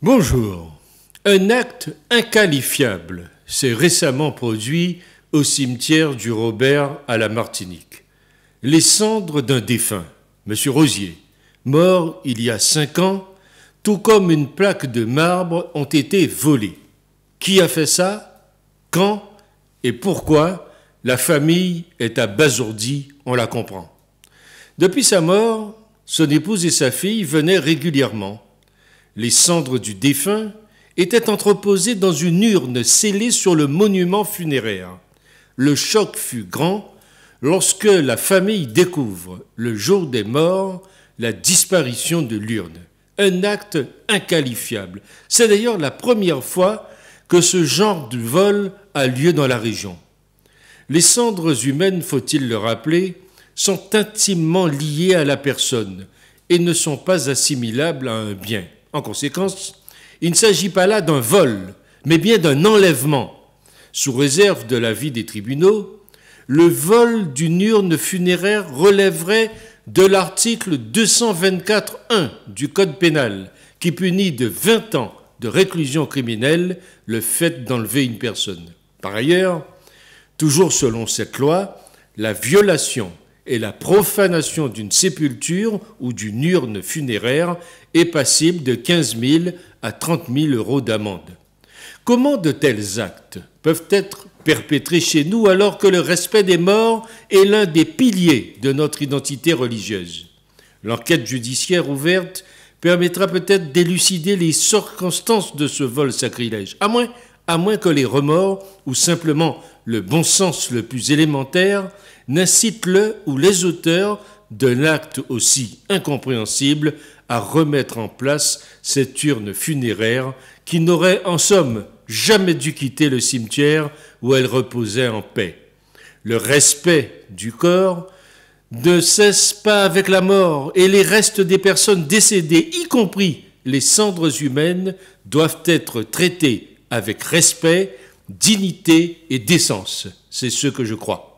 Bonjour. Un acte inqualifiable s'est récemment produit au cimetière du Robert à la Martinique. Les cendres d'un défunt, M. Rosier, mort il y a 5 ans, tout comme une plaque de marbre, ont été volées. Qui a fait ça? Quand? Et pourquoi? La famille est abasourdie, on la comprend. Depuis sa mort, son épouse et sa fille venaient régulièrement. Les cendres du défunt étaient entreposées dans une urne scellée sur le monument funéraire. Le choc fut grand lorsque la famille découvre, le jour des morts, la disparition de l'urne. Un acte inqualifiable. C'est d'ailleurs la première fois que ce genre de vol a lieu dans la région. Les cendres humaines, faut-il le rappeler, sont intimement liées à la personne et ne sont pas assimilables à un bien. En conséquence, il ne s'agit pas là d'un vol, mais bien d'un enlèvement. Sous réserve de l'avis des tribunaux, le vol d'une urne funéraire relèverait de l'article 224.1 du Code pénal, qui punit de 20 ans de réclusion criminelle le fait d'enlever une personne. Par ailleurs, toujours selon cette loi, la violation et la profanation d'une sépulture ou d'une urne funéraire est passible de 15 000 à 30 000 euros d'amende. Comment de tels actes peuvent être perpétrés chez nous alors que le respect des morts est l'un des piliers de notre identité religieuse? L'enquête judiciaire ouverte permettra peut-être d'élucider les circonstances de ce vol sacrilège, à moins que les remords ou simplement le bon sens le plus élémentaire n'incitent le ou les auteurs d'un acte aussi incompréhensible à remettre en place cette urne funéraire qui n'aurait en somme jamais dû quitter le cimetière où elle reposait en paix. Le respect du corps ne cesse pas avec la mort et les restes des personnes décédées, y compris les cendres humaines, doivent être traités avec respect, dignité et décence. C'est ce que je crois.